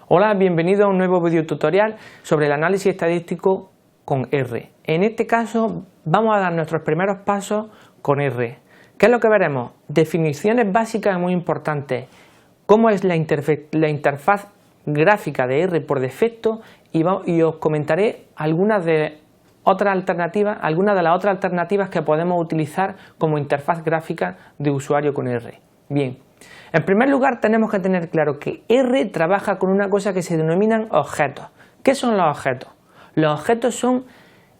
Hola, bienvenido a un nuevo video tutorial sobre el análisis estadístico con R. En este caso vamos a dar nuestros primeros pasos con R. ¿Qué es lo que veremos? Definiciones básicas muy importantes, cómo es la interfaz gráfica de R por defecto y os comentaré algunas de las otras alternativas que podemos utilizar como interfaz gráfica de usuario con R. Bien, en primer lugar tenemos que tener claro que R trabaja con una cosa que se denominan objetos. ¿Qué son los objetos? Los objetos son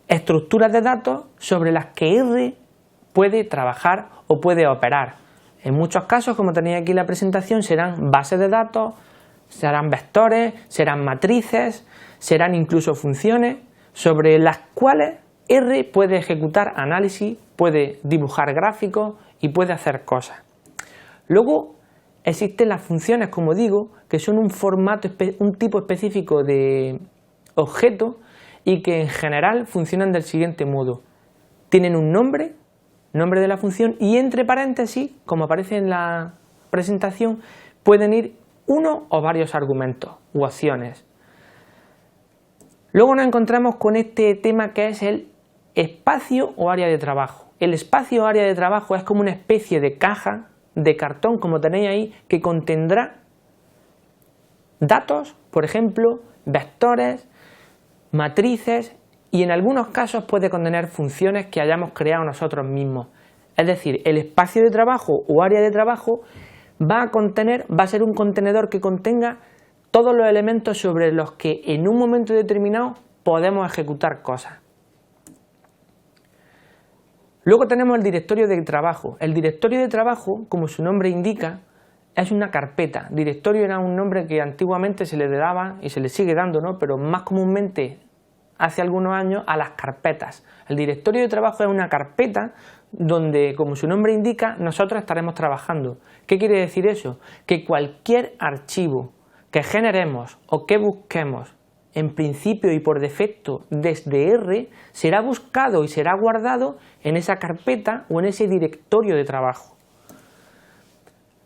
estructuras de datos sobre las que R puede trabajar o puede operar. En muchos casos, como tenéis aquí en la presentación, serán bases de datos, serán vectores, serán matrices, serán incluso funciones sobre las cuales R puede ejecutar análisis, puede dibujar gráficos y puede hacer cosas. Luego existen las funciones, como digo, que son un tipo específico de objeto y que en general funcionan del siguiente modo. Tienen un nombre de la función y entre paréntesis, como aparece en la presentación, pueden ir uno o varios argumentos u opciones. Luego nos encontramos con este tema que es el espacio o área de trabajo. El espacio o área de trabajo es como una especie de caja de cartón, como tenéis ahí, que contendrá datos, por ejemplo, vectores, matrices y en algunos casos puede contener funciones que hayamos creado nosotros mismos. Es decir, el espacio de trabajo o área de trabajo va a ser un contenedor que contenga todos los elementos sobre los que en un momento determinado podemos ejecutar cosas. Luego tenemos el directorio de trabajo. El directorio de trabajo, como su nombre indica, es una carpeta. Directorio era un nombre que antiguamente se le daba y se le sigue dando, ¿no? Pero más comúnmente hace algunos años a las carpetas. El directorio de trabajo es una carpeta donde, como su nombre indica, nosotros estaremos trabajando. ¿Qué quiere decir eso? Que cualquier archivo que generemos o que busquemos en principio y por defecto desde R será buscado y será guardado en esa carpeta o en ese directorio de trabajo.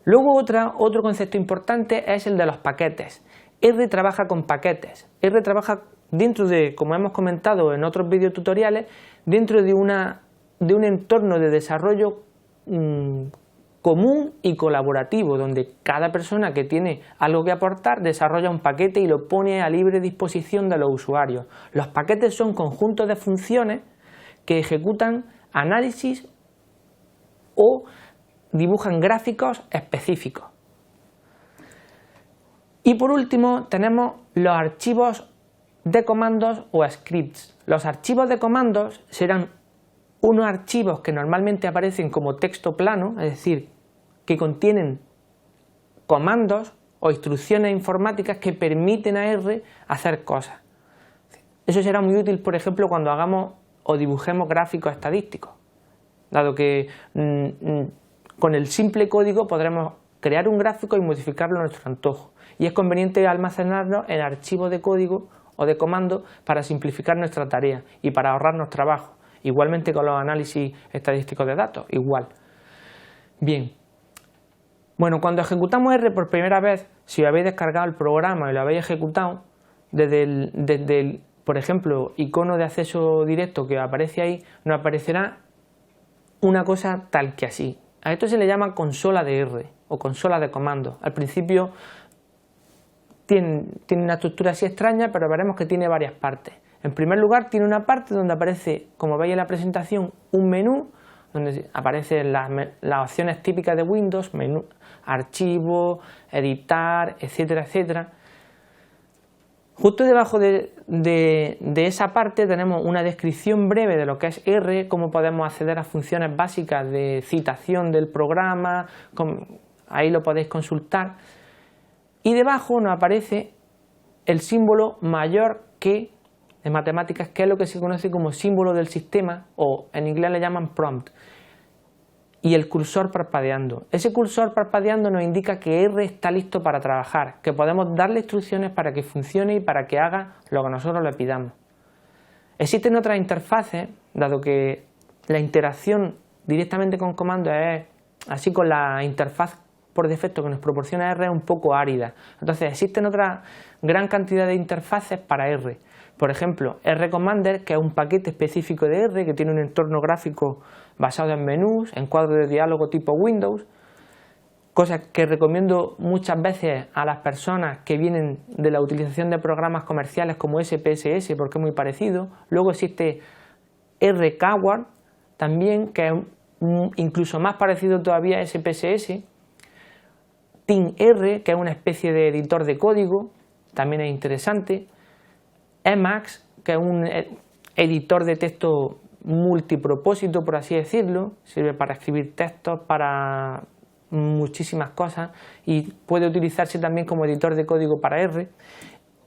Luego otro concepto importante es el de los paquetes. R trabaja con paquetes. R trabaja dentro de, como hemos comentado en otros videotutoriales, dentro de un entorno de desarrollo común y colaborativo, donde cada persona que tiene algo que aportar desarrolla un paquete y lo pone a libre disposición de los usuarios. Los paquetes son conjuntos de funciones que ejecutan análisis o dibujan gráficos específicos. Y por último tenemos los archivos de comandos o scripts. Los archivos de comandos serán unos archivos que normalmente aparecen como texto plano, es decir, que contienen comandos o instrucciones informáticas que permiten a R hacer cosas. Eso será muy útil, por ejemplo, cuando hagamos o dibujemos gráficos estadísticos, dado que con el simple código podremos crear un gráfico y modificarlo a nuestro antojo. Y es conveniente almacenarlo en archivos de código o de comando para simplificar nuestra tarea y para ahorrarnos trabajo. Igualmente con los análisis estadísticos de datos, igual. Bien, bueno, cuando ejecutamos R por primera vez, si habéis descargado el programa y lo habéis ejecutado, desde el, por ejemplo, icono de acceso directo que aparece ahí, nos aparecerá una cosa tal que así. A esto se le llama consola de R o consola de comandos. Al principio tiene una estructura así extraña, pero veremos que tiene varias partes. En primer lugar, tiene una parte donde aparece, como veis en la presentación, un menú donde aparecen las opciones típicas de Windows, menú, archivo, editar, etcétera, etcétera. Justo debajo de esa parte tenemos una descripción breve de lo que es R, cómo podemos acceder a funciones básicas de citación del programa, ahí lo podéis consultar. Y debajo nos aparece el símbolo mayor que de matemáticas, que es lo que se conoce como símbolo del sistema, o en inglés le llaman prompt, y el cursor parpadeando. Ese cursor parpadeando nos indica que R está listo para trabajar, que podemos darle instrucciones para que funcione y para que haga lo que nosotros le pidamos. Existen otras interfaces, dado que la interacción directamente con comandos es así con la interfaz por defecto que nos proporciona R es un poco árida. Entonces existen otra gran cantidad de interfaces para R. Por ejemplo, RCommander, que es un paquete específico de R que tiene un entorno gráfico basado en menús, en cuadros de diálogo tipo Windows, cosa que recomiendo muchas veces a las personas que vienen de la utilización de programas comerciales como SPSS porque es muy parecido. Luego existe RKward también, que es incluso más parecido todavía a SPSS. TeamR, que es una especie de editor de código, también es interesante. Emacs, que es un editor de texto multipropósito, por así decirlo, sirve para escribir textos, para muchísimas cosas y puede utilizarse también como editor de código para R.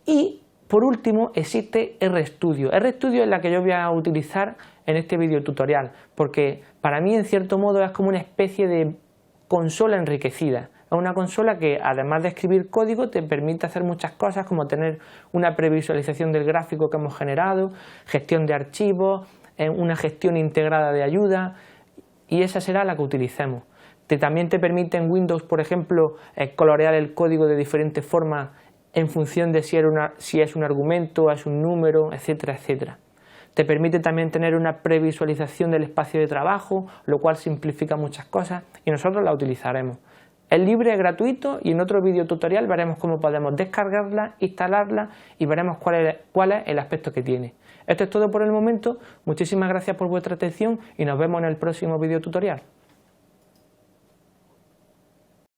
Y por último existe RStudio. RStudio es la que yo voy a utilizar en este video tutorial, porque para mí en cierto modo es como una especie de consola enriquecida. Es una consola que además de escribir código te permite hacer muchas cosas como tener una previsualización del gráfico que hemos generado, gestión de archivos, una gestión integrada de ayuda, y esa será la que utilicemos. También te permite en Windows, por ejemplo, colorear el código de diferentes formas en función de si es un argumento, es un número, etcétera, etcétera. Te permite también tener una previsualización del espacio de trabajo, lo cual simplifica muchas cosas y nosotros la utilizaremos. Es libre, es gratuito y en otro vídeo tutorial veremos cómo podemos descargarla, instalarla y veremos cuál es el aspecto que tiene. Esto es todo por el momento, muchísimas gracias por vuestra atención y nos vemos en el próximo vídeo tutorial.